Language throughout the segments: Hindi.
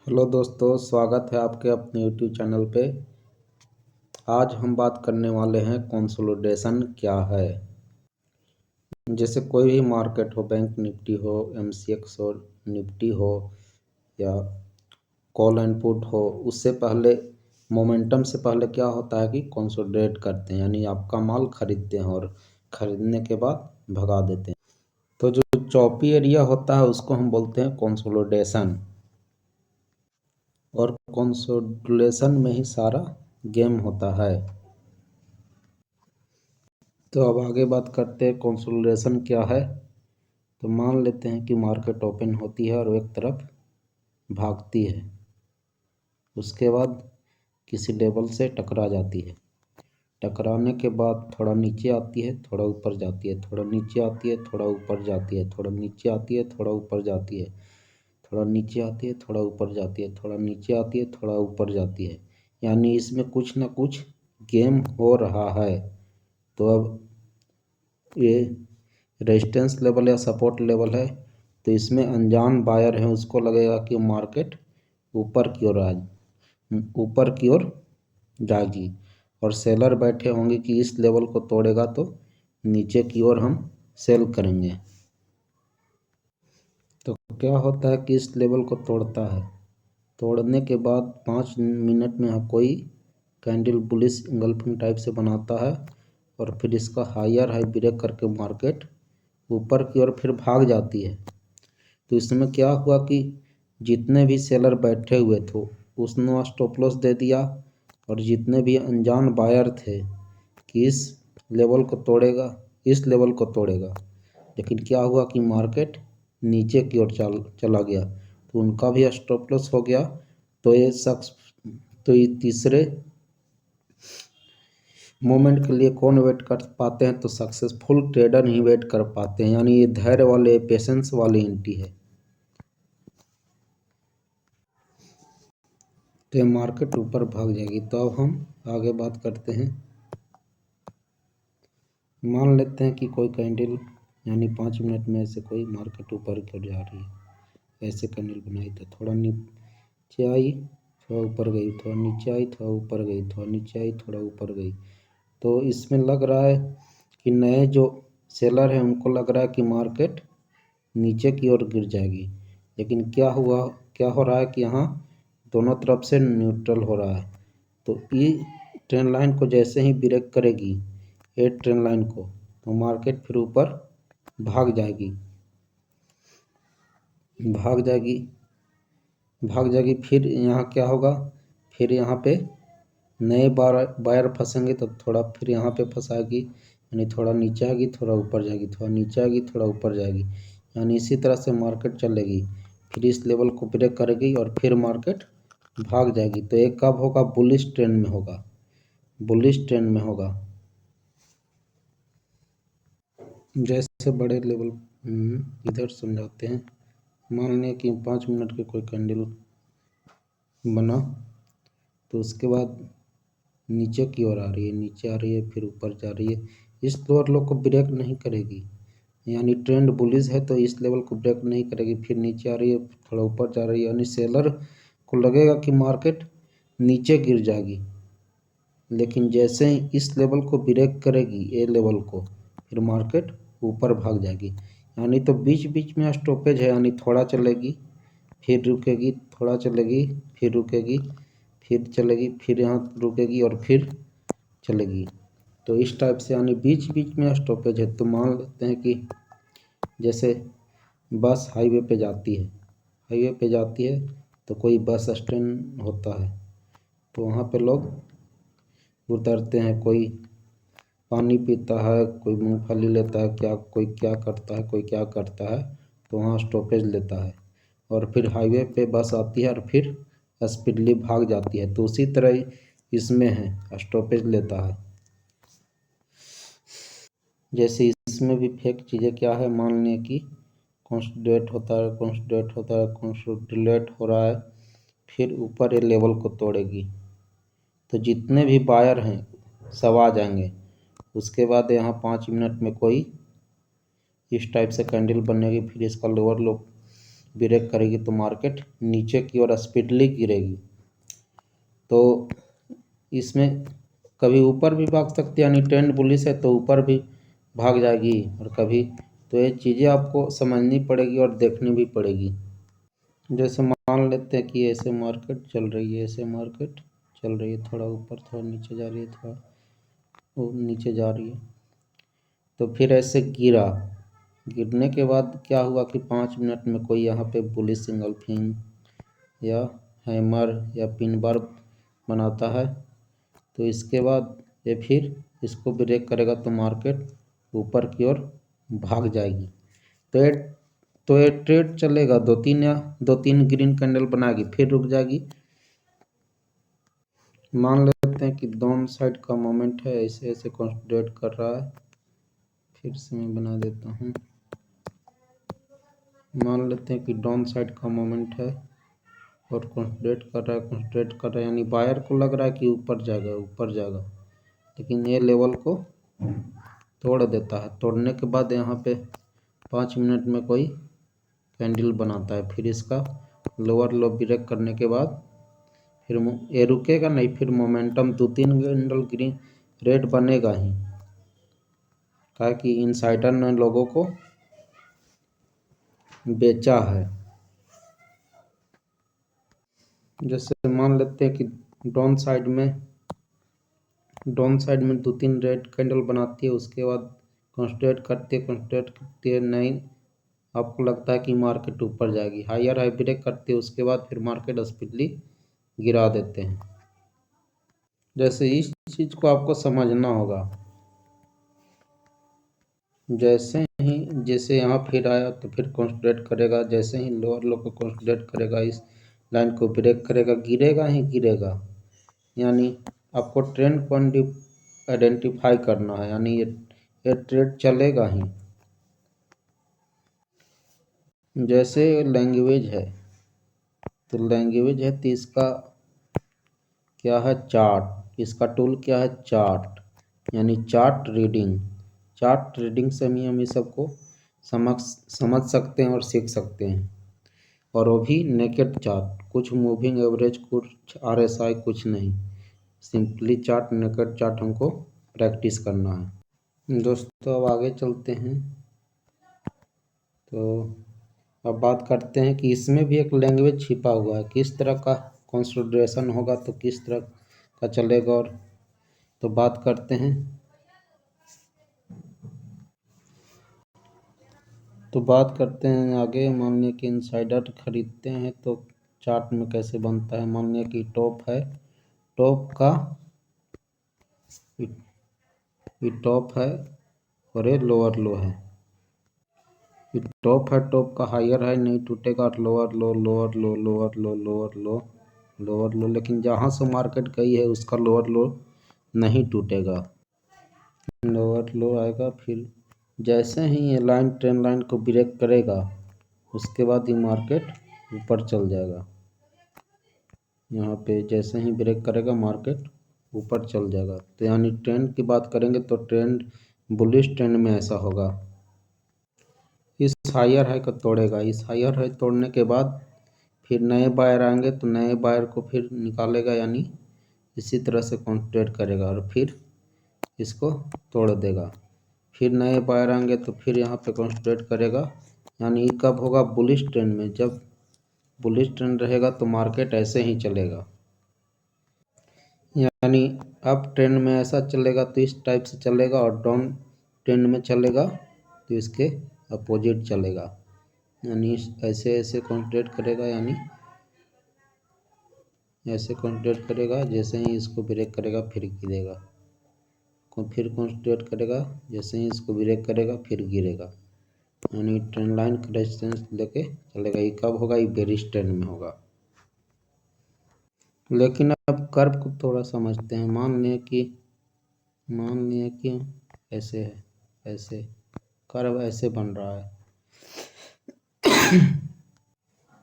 हेलो दोस्तों, स्वागत है आपके अपने यूट्यूब चैनल पे। आज हम बात करने वाले हैं कंसोलिडेशन क्या है। जैसे कोई भी मार्केट हो, बैंक निफ्टी हो, एमसीएक्स हो, निफ्टी हो या कॉल एंड पुट हो, उससे पहले मोमेंटम से पहले क्या होता है कि कंसोलिडेट करते हैं, यानी आपका माल खरीदते हैं और खरीदने के बाद भगा देते हैं। तो जो चौपी एरिया होता है उसको हम बोलते हैं कंसोलिडेशन, और कंसोलिडेशन में ही सारा गेम होता है। तो अब आगे बात करते हैं कंसोलिडेशन क्या है। तो मान लेते हैं कि मार्केट ओपन होती है और एक तरफ भागती है, उसके बाद किसी लेवल से टकरा जाती है। टकराने के बाद थोड़ा नीचे आती है, थोड़ा ऊपर जाती है, थोड़ा नीचे आती है, थोड़ा ऊपर जाती है, थोड़ा नीचे आती है, थोड़ा ऊपर जाती है, थोड़ा नीचे आती है, थोड़ा ऊपर जाती है, थोड़ा नीचे आती है, थोड़ा ऊपर जाती है। यानी इसमें कुछ ना कुछ गेम हो रहा है। तो अब ये रेजिस्टेंस लेवल या सपोर्ट लेवल है, तो इसमें अनजान बायर है, उसको लगेगा कि मार्केट ऊपर की ओर ऊपर की ओर जाएगी, और सेलर बैठे होंगे कि इस लेवल को तोड़ेगा तो नीचे की ओर हम सेल करेंगे। तो क्या होता है कि इस लेवल को तोड़ता है, तोड़ने के बाद 5 मिनट में कोई कैंडल बुलिश इंगल्फिंग टाइप से बनाता है, और फिर इसका हायर हाई ब्रेक करके मार्केट ऊपर की ओर फिर भाग जाती है। तो इसमें क्या हुआ कि जितने भी सेलर बैठे हुए थे उसने स्टॉप लॉस दे दिया, और जितने भी अनजान बायर थे कि इस लेवल को तोड़ेगा, इस लेवल को तोड़ेगा, लेकिन क्या हुआ कि मार्केट नीचे की ओर चला गया, तो उनका भी स्टॉप लॉस हो गया। तो ये तीसरे मोमेंट के लिए कौन वेट कर पाते हैं? तो सक्सेसफुल ट्रेडर ही वेट कर पाते हैं, यानी ये धैर्य वाले, पेशेंस वाली एंट्री है। तो मार्केट ऊपर भाग जाएगी। तो अब हम आगे बात करते हैं। मान लेते हैं कि कोई कैंडल यानी 5 मिनट में से कोई मार्केट ऊपर की ओर जा रही है, ऐसे कैंडल बनाई, तो थोड़ा नीचे आई, थोड़ा ऊपर गई, थोड़ा नीचे आई, थोड़ा ऊपर गई, थोड़ा नीचे आई, थोड़ा ऊपर गई। तो इसमें लग रहा है कि नए जो सेलर हैं उनको लग रहा है कि मार्केट नीचे की ओर गिर जाएगी, लेकिन क्या हो रहा है कि यहाँ दोनों तरफ से न्यूट्रल हो रहा है। तो ये ट्रेंड लाइन को जैसे ही ब्रेक करेगी, ये ट्रेंड लाइन को, तो मार्केट फिर ऊपर भाग जाएगी, भाग जाएगी, भाग जाएगी। फिर यहाँ क्या होगा, फिर यहाँ पे नए बायर फंसेंगे, तो थोड़ा फिर यहाँ पे फंसाएगी, यानी थोड़ा नीचे आएगी, थोड़ा ऊपर जाएगी, थोड़ा नीचे आएगी, थोड़ा ऊपर जाएगी, यानी इसी तरह से मार्केट चलेगी। फिर इस लेवल को ब्रेक करेगी और फिर मार्केट भाग जाएगी। तो ये कब होगा? बुलिश ट्रेंड में होगा, बुलिश ट्रेंड में होगा। जैसे बड़े लेवल इधर समझाते हैं। मान लें कि 5 मिनट के कोई कैंडल बना, तो उसके बाद नीचे की ओर आ रही है, नीचे आ रही है, फिर ऊपर जा रही है, इस लोअर लो को ब्रेक नहीं करेगी, यानी ट्रेंड बुलिश है तो इस लेवल को ब्रेक नहीं करेगी। फिर नीचे आ रही है, थोड़ा ऊपर जा रही है, यानी सेलर को लगेगा कि मार्केट नीचे गिर जाएगी, लेकिन जैसे ही इस लेवल को ब्रेक करेगी, ए लेवल को, फिर मार्केट ऊपर भाग जाएगी। यानी तो बीच बीच में स्टॉपेज है, यानी थोड़ा चलेगी, फिर रुकेगी, थोड़ा चलेगी, फिर रुकेगी, फिर चलेगी, फिर यहाँ रुकेगी और फिर चलेगी। तो इस टाइप से यानी बीच बीच में स्टॉपेज है। तो मान लेते हैं कि जैसे बस हाईवे पे जाती है, हाईवे पे जाती है तो कोई बस स्टैंड होता है, तो वहाँ पे लोग उतरते हैं, कोई पानी पीता है, कोई मूंगफली लेता है, कोई क्या करता है, कोई क्या करता है, तो वहाँ स्टॉपेज लेता है, और फिर हाईवे पे बस आती है और फिर स्पीडली भाग जाती है। तो उसी तरह इसमें है, स्टॉपेज लेता है। जैसे इसमें भी फेक चीज़ें क्या है, मान लें कि कंसोलिडेट होता है, कंसोलिडेट होता है, कंसोलिडेट हो रहा है, फिर ऊपर ये लेवल को तोड़ेगी, तो जितने भी बायर हैं सब आ जाएंगे। उसके बाद यहाँ 5 मिनट में कोई इस टाइप से कैंडल बनेगी, फिर इसका लोअर लो ब्रेक करेगी तो मार्केट नीचे की ओर स्पीडली गिरेगी। तो इसमें कभी ऊपर भी भाग सकती है, यानी ट्रेंड बुलिश है तो ऊपर भी भाग जाएगी, और कभी तो ये चीज़ें आपको समझनी पड़ेगी और देखनी भी पड़ेगी। जैसे मान लेते हैं कि ऐसे मार्केट चल रही है, ऐसे मार्केट चल रही है, थोड़ा ऊपर थोड़ा नीचे जा रही है, थोड़ा वो नीचे जा रही है, तो फिर ऐसे गिरा। गिरने के बाद क्या हुआ कि 5 मिनट में कोई यहाँ पे बुलिश इंगल्फिंग या हैमर या पिन बार बनाता है, तो इसके बाद ये फिर इसको ब्रेक करेगा तो मार्केट ऊपर की ओर भाग जाएगी। तो ये ट्रेड चलेगा, दो तीन ग्रीन कैंडल बनाएगी, फिर रुक जाएगी। मान लेते हैं कि डाउन साइड का मोमेंट है, ऐसे ऐसे कंसोलिडेट कर रहा है। फिर से मैं बना देता हूँ। मान लेते हैं कि डाउन साइड का मोमेंट है और कंसोलिडेट कर रहा है, यानी बायर को लग रहा है कि ऊपर जाएगा, लेकिन ये लेवल को तोड़ देता है। तोड़ने के बाद यहाँ पे 5 मिनट में कोई कैंडल बनाता है, फिर इसका लोअर लो ब्रेक करने के बाद फिर ये रुकेगा नहीं, फिर मोमेंटम 2-3 कैंडल ग्रीन रेड बनेगा ही, ताकि इनसाइडर ने लोगों को बेचा है। जैसे मान लेते हैं कि डाउन साइड में 2-3 रेड कैंडल बनाती है, उसके बाद कंसोलिडेट करती है, नहीं आपको लगता है कि मार्केट ऊपर जाएगी, हायर हाई ब्रेक करती है, उसके बाद फिर मार्केट स्पीडली गिरा देते हैं। जैसे इस चीज़ को आपको समझना होगा। जैसे यहाँ फिर आया तो फिर कंसोलिडेट करेगा, जैसे ही लोअर लो को कंसोलिडेट करेगा, इस लाइन को ब्रेक करेगा, गिरेगा ही गिरेगा। यानी आपको ट्रेंड को आइडेंटिफाई करना है, यानी ये ट्रेड चलेगा ही। जैसे लैंग्वेज है तो इसका क्या है, चार्ट। इसका टूल क्या है, चार्ट, यानी चार्ट रीडिंग से हम ये सबको समझ सकते हैं और सीख सकते हैं। और वो भी नेकेड चार्ट, कुछ मूविंग एवरेज, कुछ RSI, कुछ नहीं, सिंपली चार्ट, नेकेड चार्ट हमको प्रैक्टिस करना है। दोस्तों अब आगे चलते हैं। तो अब बात करते हैं कि इसमें भी एक लैंग्वेज छिपा हुआ है, किस तरह का कंसोलिडेशन होगा तो किस तरह का चलेगा। और तो बात करते हैं आगे। मान लिया कि इनसाइडर खरीदते हैं तो चार्ट में कैसे बनता है। मान लिया कि टॉप है, टॉप का ये टॉप है और ये लोअर लो है। ये टॉप है, टॉप का हायर हाई नहीं टूटेगा, और लोअर लो लोअर लो लोअर लो लोअर लो लोअर लो, लेकिन जहाँ से मार्केट गई है उसका लोअर लो नहीं टूटेगा, लोअर लो आएगा। फिर जैसे ही ये लाइन ट्रेंड लाइन को ब्रेक करेगा, उसके बाद ये मार्केट ऊपर चल जाएगा। यहाँ पे जैसे ही ब्रेक करेगा मार्केट ऊपर चल जाएगा। तो यानी ट्रेंड की बात करेंगे तो ट्रेंड बुलिश ट्रेंड में ऐसा होगा, इस हायर हाई को तोड़ेगा, इस हायर हाई तोड़ने के बाद फिर नए बायर आएंगे तो नए बायर को फिर निकालेगा, यानी इसी तरह से कंसोलिडेट करेगा और फिर इसको तोड़ देगा। फिर नए बायर आएंगे तो फिर यहाँ पे कंसोलिडेट करेगा, यानी ये कब होगा, बुलिश ट्रेंड में। जब बुलिश ट्रेंड रहेगा तो मार्केट ऐसे ही चलेगा, यानी अप ट्रेंड में ऐसा चलेगा तो इस टाइप से चलेगा, और डाउन ट्रेंड में चलेगा तो इसके अपोजिट चलेगा, यानी ऐसे ऐसे कंसोलिडेट करेगा, यानी ऐसे कंसोलिडेट करेगा, जैसे ही इसको ब्रेक करेगा फिर गिरेगा, फिर कंसोलिडेट करेगा, जैसे ही इसको ब्रेक करेगा फिर गिरेगा, यानी ट्रेंड लाइन का रेजिस्टेंस लेके चलेगा। ये कब होगा, ये बेरिश ट्रेंड में होगा। लेकिन अब कर्व को थोड़ा समझते हैं। मान लिया कि ऐसे है, ऐसे कर्व ऐसे बन रहा है।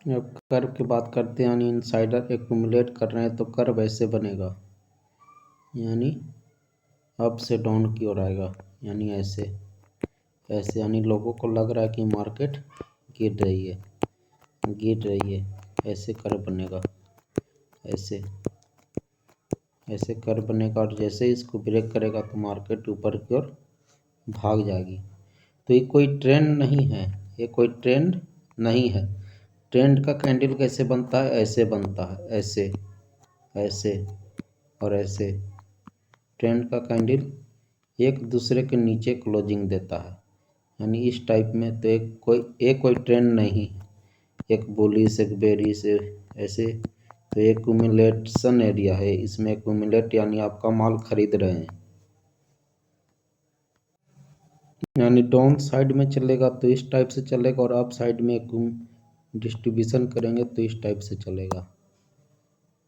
अब कर्व की बात करते हैं, यानी इनसाइडर एक्यूमुलेट कर रहे हैं तो कर्व ऐसे बनेगा, यानी अप से डाउन की ओर आएगा, यानी ऐसे, यानी लोगों को लग रहा है कि मार्केट गिर रही है। गिर रही है, ऐसे कर्व बनेगा, ऐसे ऐसे कर्व बनेगा। और जैसे इसको ब्रेक करेगा तो मार्केट ऊपर की ओर भाग जाएगी। तो ये कोई ट्रेंड नहीं है, ये कोई ट्रेंड नहीं है। ट्रेंड का कैंडल कैसे बनता है? ऐसे बनता है, ऐसे ऐसे और ऐसे। ट्रेंड का कैंडल एक दूसरे के नीचे क्लोजिंग देता है, यानी इस टाइप में। तो एक कोई ट्रेंड नहीं है, एक बुलिश एक बेरिश ऐसे। तो एक एक्यूमुलेशन एरिया है, इसमें एक्यूमुलेट यानी आपका माल खरीद रहे हैं, यानी डाउन साइड में चलेगा तो इस टाइप से चलेगा, और अप साइड में डिस्ट्रीब्यूशन करेंगे तो इस टाइप से चलेगा,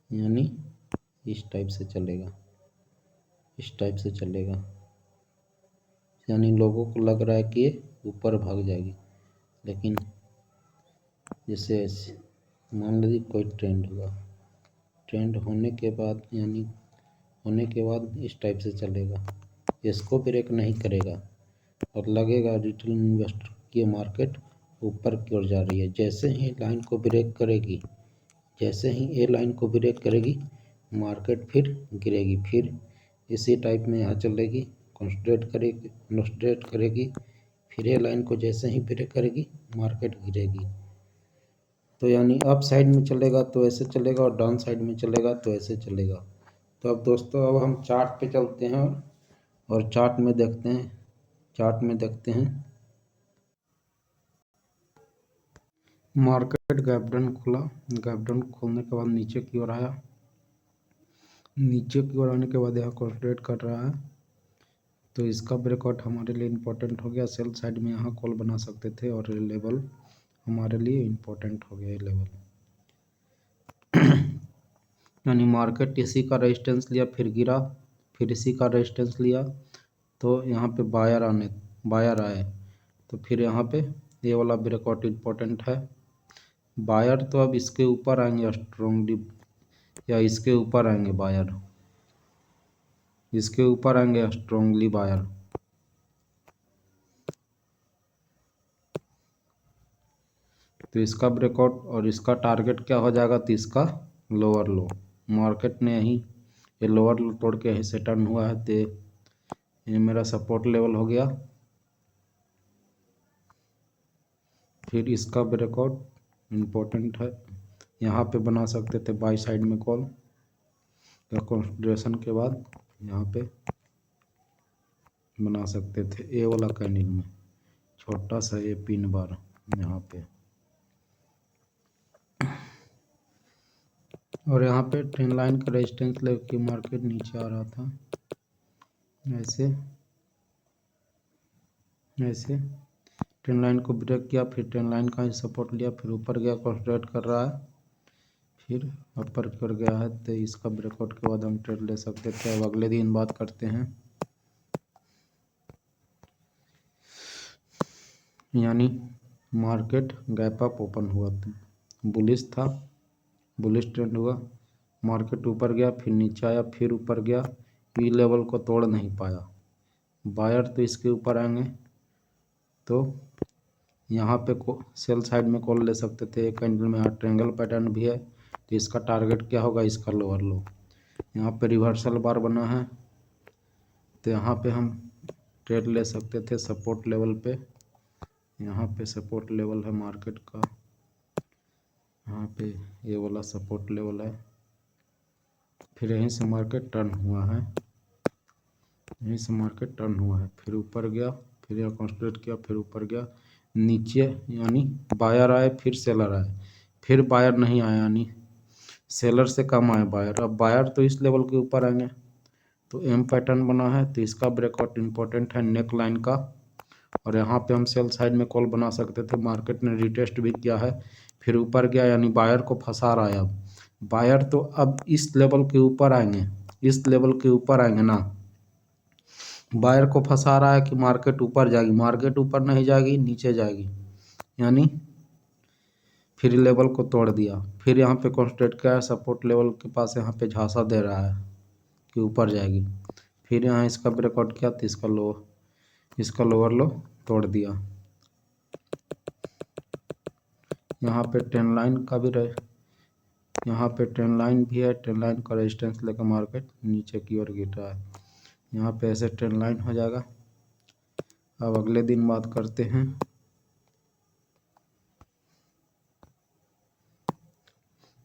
यानी इस टाइप से चलेगा, इस टाइप से चलेगा। यानी लोगों को लग रहा है कि ये ऊपर भाग जाएगी, लेकिन जैसे ऐसे मान लीजिए कोई ट्रेंड हुआ, ट्रेंड होने के बाद यानी होने के बाद इस टाइप से चलेगा, इसको ब्रेक नहीं करेगा और लगेगा रिटेल इन्वेस्टर की मार्केट ऊपर की ओर जा रही है। जैसे ही लाइन को ब्रेक करेगी, जैसे ही ये लाइन को ब्रेक करेगी, मार्केट फिर गिरेगी, फिर इसी टाइप में यहाँ चलेगी, कंसोलिडेट करेगी, फिर ये लाइन को जैसे ही ब्रेक करेगी मार्केट गिरेगी। तो यानी अप साइड में चलेगा तो ऐसे चलेगा, और डाउन साइड में चलेगा तो ऐसे चलेगा। तो अब दोस्तों, अब हम चार्ट पे चलते हैं और चार्ट में देखते हैं, चार्ट में देखते हैं। मार्केट गैप डाउन खुला, गैप डाउन खोलने के बाद नीचे की ओर आया, नीचे की ओर आने के बाद यहाँ कंसोलिडेट कर रहा है। तो इसका ब्रेकआउट हमारे लिए इम्पोर्टेंट हो गया। सेल साइड में यहाँ कॉल बना सकते थे, और ये लेवल हमारे लिए इम्पोर्टेंट हो गया, ये लेवल। यानी मार्केट इसी का रेजिस्टेंस लिया, फिर गिरा, फिर इसी का रेजिस्टेंस लिया, तो यहाँ पे बायर आए, तो फिर यहाँ पे ये वाला ब्रेकआउट इम्पोर्टेंट है। बायर तो अब इसके ऊपर आएंगे स्ट्रोंगली, या इसके ऊपर आएंगे बायर, इसके ऊपर आएंगे स्ट्रोंगली बायर। तो इसका ब्रेकआउट और इसका टारगेट क्या हो जाएगा? तो इसका लोअर लो। मार्केट ने यहीं ये लोअर लो तोड़ के यहीं से टर्न हुआ है, तो ये मेरा सपोर्ट लेवल हो गया। फिर इसका ब्रेकआउट इम्पोर्टेंट है, यहाँ पे बना सकते थे बाई साइड में कॉल, या कंसोलिडेशन के बाद यहाँ पे बना सकते थे ए वाला कैंडल में, छोटा सा ये पिन बार यहाँ पे। और यहाँ पे ट्रेंड लाइन का रेजिस्टेंस लेके मार्केट नीचे आ रहा था, ऐसे ऐसे ट्रेंड लाइन को ब्रेक किया, फिर ट्रेंड लाइन का ही सपोर्ट लिया, फिर ऊपर गया, कंसोलिडेट कर रहा है, फिर अपर कर गया है। तो इसका ब्रेकआउट के बाद हम ट्रेड ले सकते थे। अब अगले दिन बात करते हैं, यानी मार्केट गैप अप ओपन हुआ, बुलिश था, बुलिश ट्रेंड हुआ, मार्केट ऊपर गया, फिर नीचे आया, फिर ऊपर गया, ई लेवल को तोड़ नहीं पाया। बायर तो इसके ऊपर आएंगे, तो यहाँ पे सेल साइड में कॉल ले सकते थे। एक कैंडल में यहाँ ट्रायंगल पैटर्न भी है, तो इसका टारगेट क्या होगा? इसका लोअर लो। यहाँ पे रिवर्सल बार बना है, तो यहाँ पे हम ट्रेड ले सकते थे सपोर्ट लेवल पे। यहाँ पे सपोर्ट लेवल है मार्केट का, यहाँ पे ये वाला सपोर्ट लेवल है। फिर यहीं से मार्केट टर्न हुआ है, यहीं से मार्केट टर्न हुआ है, फिर ऊपर गया, फिर यहाँ कंसोलिडेट किया, फिर ऊपर गया, नीचे यानी बायर आए, फिर सेलर आए, फिर बायर नहीं आया, यानी सेलर से कम आए बायर। अब बायर तो इस लेवल के ऊपर आएंगे, तो एम पैटर्न बना है, तो इसका ब्रेकआउट इम्पोर्टेंट है नेक लाइन का। और यहाँ पे हम सेल साइड में कॉल बना सकते थे, मार्केट ने रिटेस्ट भी किया है, फिर ऊपर गया, यानी बायर को फंसा रहा है। अब बायर तो अब इस लेवल के ऊपर आएंगे, इस लेवल के ऊपर आएंगे ना, बायर को फंसा रहा है कि मार्केट ऊपर जाएगी, मार्केट ऊपर नहीं जाएगी, नीचे जाएगी, यानी फिर लेवल को तोड़ दिया। फिर यहाँ पे कंसोलिडेट किया है, सपोर्ट लेवल के पास यहाँ पे झांसा दे रहा है कि ऊपर जाएगी। फिर यहाँ इसका ब्रेकआउट किया, तो इसका लोअर लो तोड़ दिया, यहाँ पे ट्रेंड लाइन का भी यहाँ पे ट्रेंड लाइन भी है। ट्रेंड लाइन का रेजिस्टेंस लेकर मार्केट नीचे की ओर गिर रहा है। यहाँ पे ऐसे ट्रेंड लाइन हो जाएगा। अब अगले दिन बात करते हैं।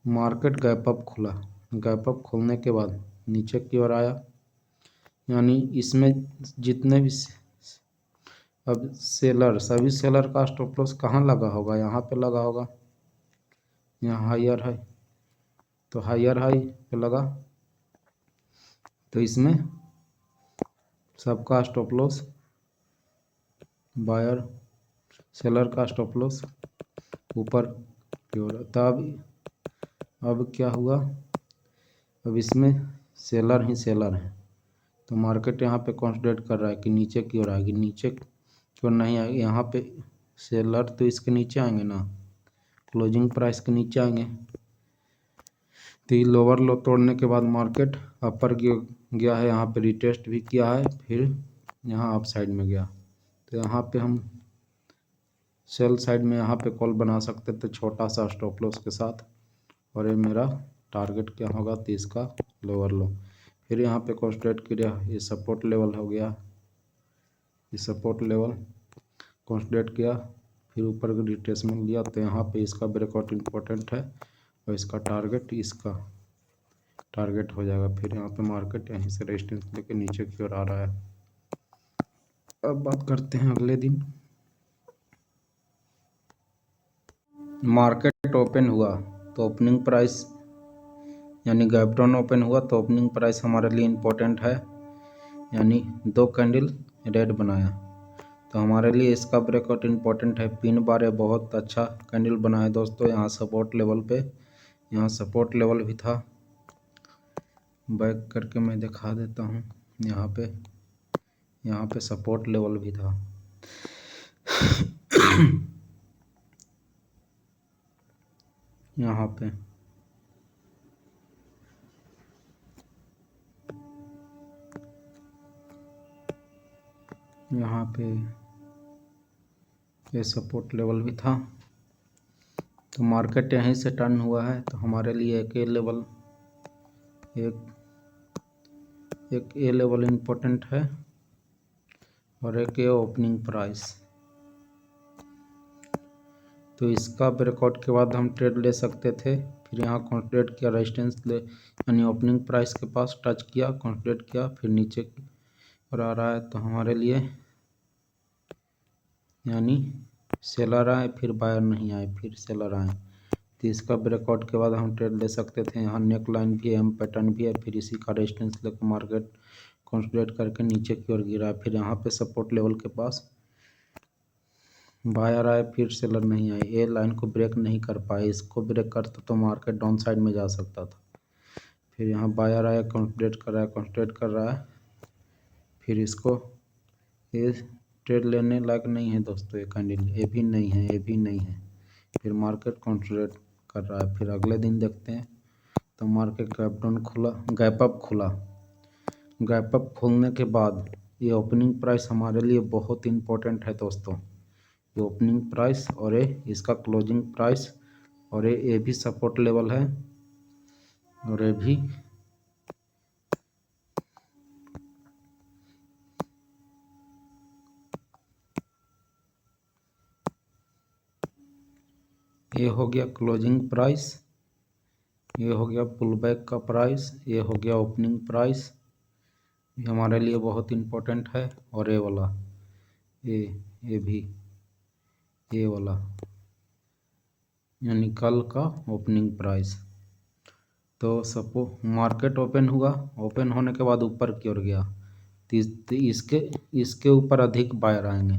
मार्केट गैप अप खुला। गैप अप खुलने के बाद नीचे की ओर आया, यानी इसमें जितने भी अब सभी सेलर का स्टॉप लॉस कहाँ लगा होगा? यहाँ पे लगा होगा। यहाँ हायर है तो हायर हाई पे लगा, तो इसमें सबका स्टॉप लॉस, बायर सेलर का स्टॉप लॉस ऊपर की ओर। तब अब क्या हुआ? अब इसमें सेलर ही सेलर है, तो मार्केट यहाँ पे कॉन्संट्रेट कर रहा है कि नीचे की ओर आएगी। नीचे की ओर नहीं आएगी। यहाँ पे सेलर तो इसके नीचे आएंगे ना, क्लोजिंग प्राइस के नीचे आएंगे। तो ये लोअर लो तोड़ने के बाद मार्केट अपर गया है। यहाँ पे रिटेस्ट भी किया है, फिर यहाँ अप साइड में गया। तो यहाँ पे हम सेल साइड में यहाँ पे कॉल बना सकते थे छोटा सा स्टॉप लॉस के साथ, और ये मेरा टारगेट क्या होगा? 30 का लोअर लो। फिर यहाँ पे कॉन्संट्रेट किया, ये सपोर्ट लेवल हो गया। ये सपोर्ट लेवल कॉन्संट्रेट किया, फिर ऊपर का रिट्रेसमेंट लिया। तो यहाँ पे इसका ब्रेकआउट इम्पोर्टेंट है और इसका टारगेट हो जाएगा। फिर यहाँ पे मार्केट यहीं से रेजिस्टेंस लेके नीचे की ओर आ रहा है। अब बात करते हैं अगले दिन। मार्केट ओपन हुआ तो ओपनिंग प्राइस, यानी गैप डाउन ओपन हुआ तो ओपनिंग प्राइस हमारे लिए इम्पोर्टेंट है, यानी 2 कैंडल रेड बनाया तो हमारे लिए इसका ब्रेकआउट इम्पोर्टेंट है। पिन बार है, बहुत अच्छा कैंडल बनाया दोस्तों। यहाँ सपोर्ट लेवल पे, यहाँ सपोर्ट लेवल भी था। बैक करके मैं दिखा देता हूँ। यहाँ पे सपोर्ट लेवल भी था। यहाँ पे ये सपोर्ट लेवल भी था। तो मार्केट यहीं से टर्न हुआ है, तो हमारे लिए एक ए लेवल इम्पोर्टेंट है और एक ये ओपनिंग प्राइस। तो इसका ब्रेकआउट के बाद हम ट्रेड ले सकते थे। फिर यहाँ कॉन्संट्रेट किया, रेजिस्टेंस ले, यानी ओपनिंग प्राइस के पास टच किया, कॉन्संट्रेट किया, फिर नीचे की ओर आ रहा है। तो हमारे लिए यानी सेलर आए, फिर बायर नहीं आए, फिर सेलर आए, तो इसका ब्रेकआउट के बाद हम ट्रेड ले सकते थे। यहाँ नेक लाइन भी है, एम पैटर्न भी है, फिर इसी का रेजिस्टेंस लेकर मार्केट कॉन्संट्रेट करके नीचे की ओर गिरा। फिर यहाँ पे सपोर्ट लेवल के पास बायर आए, फिर सेलर नहीं आए। ये लाइन को ब्रेक नहीं कर पाए। इसको ब्रेक करता तो मार्केट डाउन साइड में जा सकता था। फिर यहाँ बायर आया, कॉन्संट्रेट कर रहा है। फिर इसको, ये ट्रेड लेने लायक नहीं है दोस्तों। ये कैंडल ये भी नहीं है। फिर मार्केट कॉन्संट्रेट कर रहा है। फिर अगले दिन देखते हैं तो मार्केट गैप अप खुला। गैप अप खुलने के बाद ये ओपनिंग प्राइस हमारे लिए बहुत इम्पोर्टेंट है दोस्तों। ये ओपनिंग प्राइस और ये इसका क्लोजिंग प्राइस, और ये भी सपोर्ट लेवल है, और ये भी ये हो गया क्लोजिंग प्राइस, ये हो गया पुल बैक का प्राइस, ये हो गया ओपनिंग प्राइस। ये हमारे लिए बहुत इम्पोर्टेंट है। और ये वाला ये भी, ये वाला यानी कल का ओपनिंग प्राइस। तो मार्केट ओपन हुआ, ओपन होने के बाद ऊपर की ओर गया तो इसके ऊपर अधिक बायर आएंगे,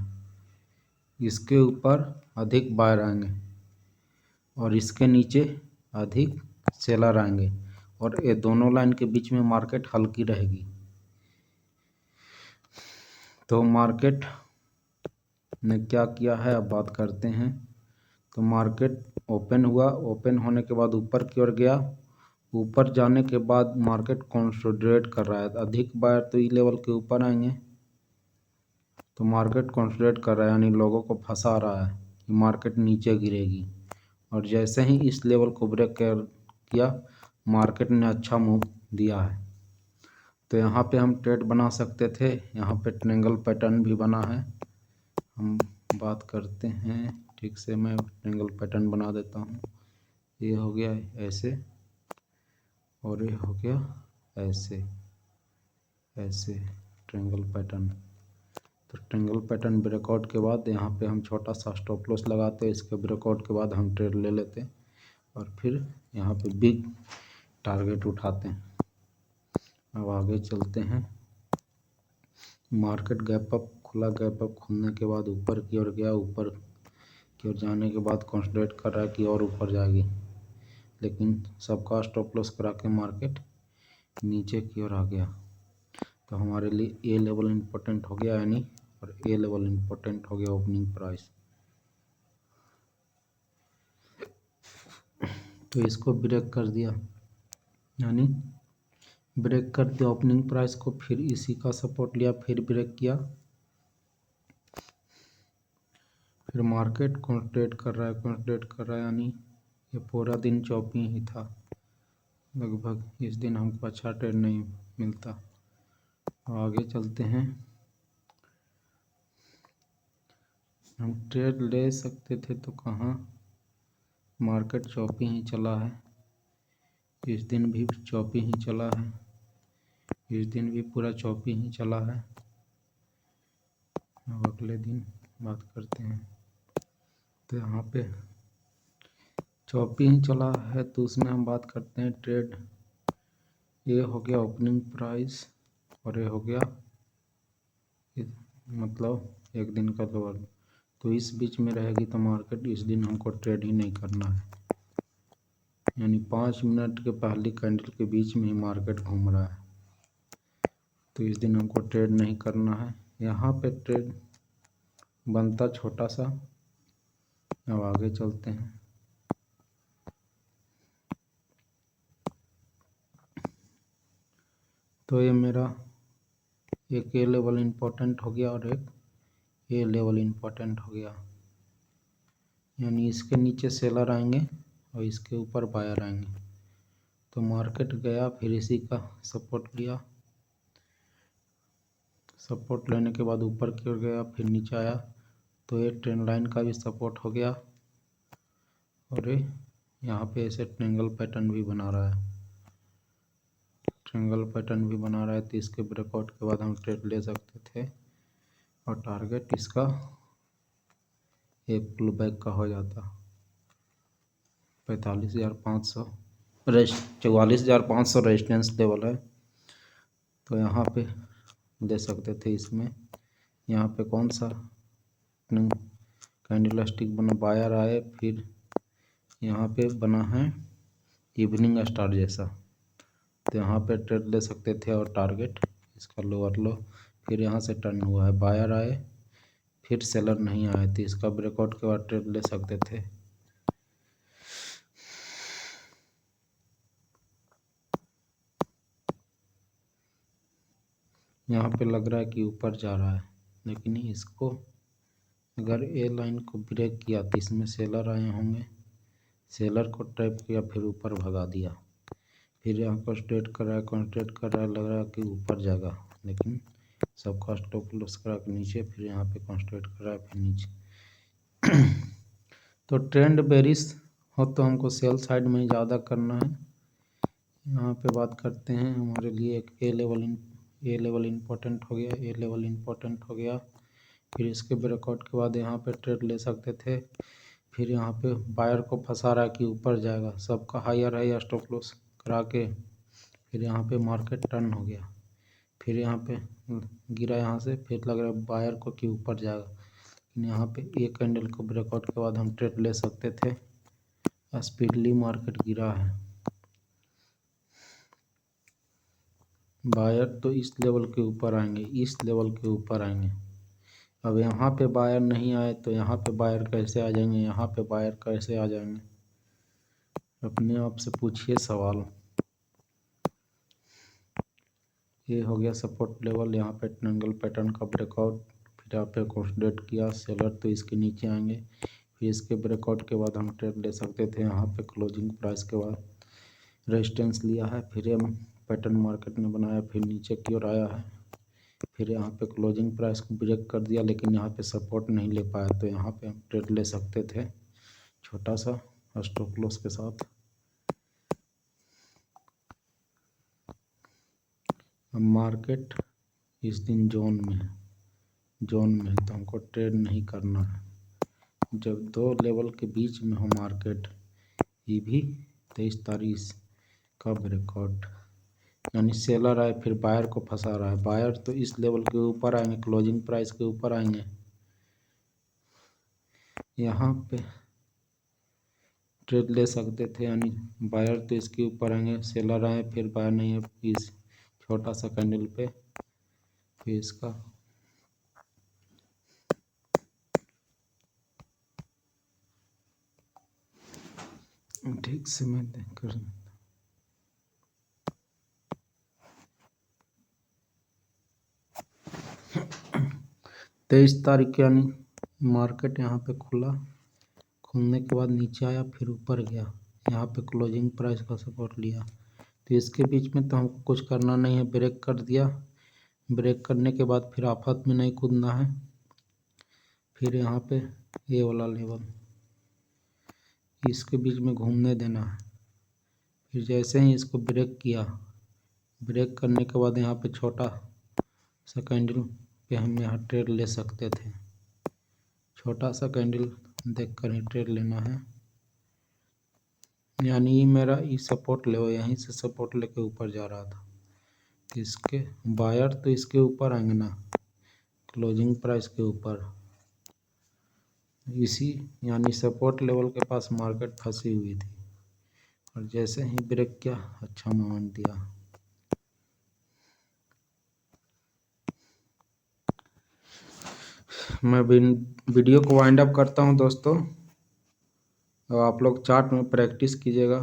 इसके ऊपर अधिक बायर आएंगे, और इसके नीचे अधिक सेलर आएंगे, और ये दोनों लाइन के बीच में मार्केट हल्की रहेगी। तो मार्केट ने क्या किया है, अब बात करते हैं। तो मार्केट ओपन हुआ, ओपन होने के बाद ऊपर की ओर गया। ऊपर जाने के बाद मार्केट कंसोलिडेट कर रहा है। अधिक बायर तो ई लेवल के ऊपर आएंगे, तो मार्केट कंसोलिडेट कर रहा है, यानी लोगों को फंसा रहा है कि मार्केट नीचे गिरेगी। और जैसे ही इस लेवल को ब्रेक किया, मार्केट ने अच्छा मूव दिया है। तो यहाँ पे हम ट्रेड बना सकते थे। यहाँ पे ट्रायंगल पैटर्न भी बना है, हम बात करते हैं ठीक से। मैं ट्रायंगल पैटर्न बना देता हूँ। ये हो गया ऐसे और ये हो गया ऐसे, ऐसे ट्रायंगल पैटर्न। तो ट्रायंगल पैटर्न ब्रेकआउट के बाद यहाँ पे हम छोटा सा स्टॉप लॉस लगाते हैं। इसके ब्रेकआउट के बाद हम ट्रेड ले लेते हैं और फिर यहाँ पे बिग टारगेट उठाते हैं। अब आगे चलते हैं। मार्केट गैप अप खुला, गैप अप खुलने के बाद ऊपर की ओर गया, ऊपर की ओर जाने के बाद कंसंट्रेट कर रहा है कि और ऊपर जाएगी, लेकिन सबका स्टॉप लॉस करा के मार्केट नीचे की ओर आ गया। तो हमारे लिए ए लेवल इम्पोर्टेंट हो गया यानी, और ए लेवल इम्पोर्टेंट हो गया ओपनिंग प्राइस। तो इसको ब्रेक कर दिया, यानी ब्रेक कर दिया ओपनिंग प्राइस को, फिर इसी का सपोर्ट लिया, फिर ब्रेक किया, फिर मार्केट कंसंट्रेट कर रहा है, कंसंट्रेट कर रहा है, यानी ये पूरा दिन चौपी ही था लगभग। इस दिन हमको अच्छा ट्रेड नहीं मिलता। आगे चलते हैं। हम ट्रेड ले सकते थे तो कहाँ, मार्केट चौपी ही चला है। इस दिन भी चौपी ही चला है, इस दिन भी पूरा चौपी ही चला है। अब अगले दिन बात करते हैं। तो यहाँ पे चौपी ही चला है, तो उसमें हम बात करते हैं ट्रेड। ये हो गया ओपनिंग प्राइस और ये हो गया मतलब एक दिन का लोअर। तो इस बीच में रहेगी तो मार्केट इस दिन हमको ट्रेड ही नहीं करना है, यानी 5 मिनट के पहली कैंडल के बीच में ही मार्केट घूम रहा है, तो इस दिन हमको ट्रेड नहीं करना है। यहाँ पे ट्रेड बनता छोटा सा। अब आगे चलते हैं। तो ये मेरा एक ए लेवल इम्पोर्टेंट हो गया और एक ए लेवल इम्पोर्टेंट हो गया, यानी इसके नीचे सेलर आएंगे और इसके ऊपर बायर आएंगे। तो मार्केट गया, फिर इसी का सपोर्ट लिया, सपोर्ट लेने के बाद ऊपर की ओर गया, फिर नीचे आया, तो ये ट्रेंड लाइन का भी सपोर्ट हो गया और ये यहाँ पे ऐसे ट्रायंगल पैटर्न भी बना रहा है, ट्रायंगल पैटर्न भी बना रहा है। तो इसके ब्रेकआउट के बाद हम ट्रेड ले सकते थे और टारगेट इसका एक पुल बैक का हो जाता 45,500, 44,500 रेजिस्टेंस लेवल है। तो यहाँ पे ले सकते थे इसमें। यहाँ पे कौन सा कैंडल स्टिक बना, बायर आए, फिर यहाँ पे बना है इवनिंग स्टार जैसा, तो यहाँ पे ट्रेड ले सकते थे और टारगेट इसका लोअर लो। फिर यहाँ से टर्न हुआ है, बायर आए, फिर सेलर नहीं आए, तो इसका ब्रेकआउट के बाद ट्रेड ले सकते थे। यहाँ पे लग रहा है कि ऊपर जा रहा है, लेकिन इसको अगर ए लाइन को ब्रेक किया तो इसमें सेलर आए होंगे, सेलर को ट्रैप किया, फिर ऊपर भगा दिया, फिर यहाँ कंसंट्रेट कर रहा है, कंसंट्रेट कर रहा है, लग रहा है कि ऊपर जाएगा, लेकिन सबका स्टॉप लॉस करा के नीचे, फिर यहाँ पे कंसंट्रेट कर रहा है, फिर नीचे। तो ट्रेंड बेरिश हो तो हमको सेल साइड में ज़्यादा करना है। यहाँ पे बात करते हैं। हमारे लिए एक ए लेवल इम्पोर्टेंट हो गया, ए लेवल इम्पोर्टेंट हो गया। फिर इसके ब्रेकआउट के बाद यहाँ पे ट्रेड ले सकते थे। फिर यहाँ पे बायर को फंसा रहा है कि ऊपर जाएगा, सबका हायर है या स्टॉप लॉस करा के, फिर यहाँ पे मार्केट टर्न हो गया, फिर यहाँ पे गिरा यहाँ से, फिर लग रहा है बायर को कि ऊपर जाएगा, लेकिन यहाँ पे एक कैंडल को ब्रेकआउट के बाद हम ट्रेड ले सकते थे। स्पीडली मार्केट गिरा है, बायर तो इस लेवल के ऊपर आएंगे, इस लेवल के ऊपर आएंगे। अब यहाँ पे बायर नहीं आए तो यहाँ पे बायर कैसे आ जाएंगे, यहाँ पे बायर कैसे आ जाएंगे, अपने आप से पूछिए सवाल। ये हो गया सपोर्ट लेवल, यहाँ पे ट्रायंगल पैटर्न का ब्रेकआउट, फिर यहाँ पे कंसंट्रेट किया सेलर, तो इसके नीचे आएंगे, फिर इसके ब्रेकआउट के बाद हम ट्रेड ले सकते थे। यहाँ पे क्लोजिंग प्राइस के बाद रेजिस्टेंस लिया है, फिर हम पैटर्न मार्केट ने बनाया, फिर नीचे की ओर आया है, फिर यहाँ पे क्लोजिंग प्राइस को ब्रेक कर दिया, लेकिन यहाँ पे सपोर्ट नहीं ले पाया, तो यहाँ पे हम ट्रेड ले सकते थे छोटा सा स्टॉप लॉस के साथ। अब मार्केट इस दिन जोन में है, तो हमको ट्रेड नहीं करना है। जब दो लेवल के बीच में हो मार्केट, ये भी 23 तारीख का ब्रेकआउट, यानी सेलर आए फिर बायर को फंसा रहा है। बायर तो इस लेवल के ऊपर आएंगे, क्लोजिंग प्राइस के ऊपर आएंगे, यहाँ पे ट्रेड ले सकते थे, यानी बायर तो इसके ऊपर आएंगे, सेलर आए फिर बायर नहीं है इस छोटा सा कैंडल पे, फिर इसका ठीक से मैं देख कर 23 तारीख यानी मार्केट यहाँ पे खुलने के बाद नीचे आया, फिर ऊपर गया, यहाँ पे क्लोजिंग प्राइस का सपोर्ट लिया, तो इसके बीच में तो हमको कुछ करना नहीं है, ब्रेक कर दिया। ब्रेक करने के बाद फिर आफत में नहीं कूदना है, फिर यहाँ पे ये वाला लेवल इसके बीच में घूमने देना है। फिर जैसे ही इसको ब्रेक किया, ब्रेक करने के बाद यहाँ पे छोटा सा कैंडल पे हम यहाँ ट्रेड ले सकते थे। छोटा सा कैंडल देख कर ही ट्रेड लेना है, यानी ये मेरा ये सपोर्ट ले, यहीं से सपोर्ट लेके ऊपर जा रहा था, इसके बायर तो इसके ऊपर आएंगे ना, क्लोजिंग प्राइस के ऊपर, इसी यानी सपोर्ट लेवल के पास मार्केट फंसी हुई थी, और जैसे ही ब्रेक किया अच्छा मूवमेंट दिया। मैं वीडियो को वाइंड अप करता हूं दोस्तों, और आप लोग चार्ट में प्रैक्टिस कीजिएगा।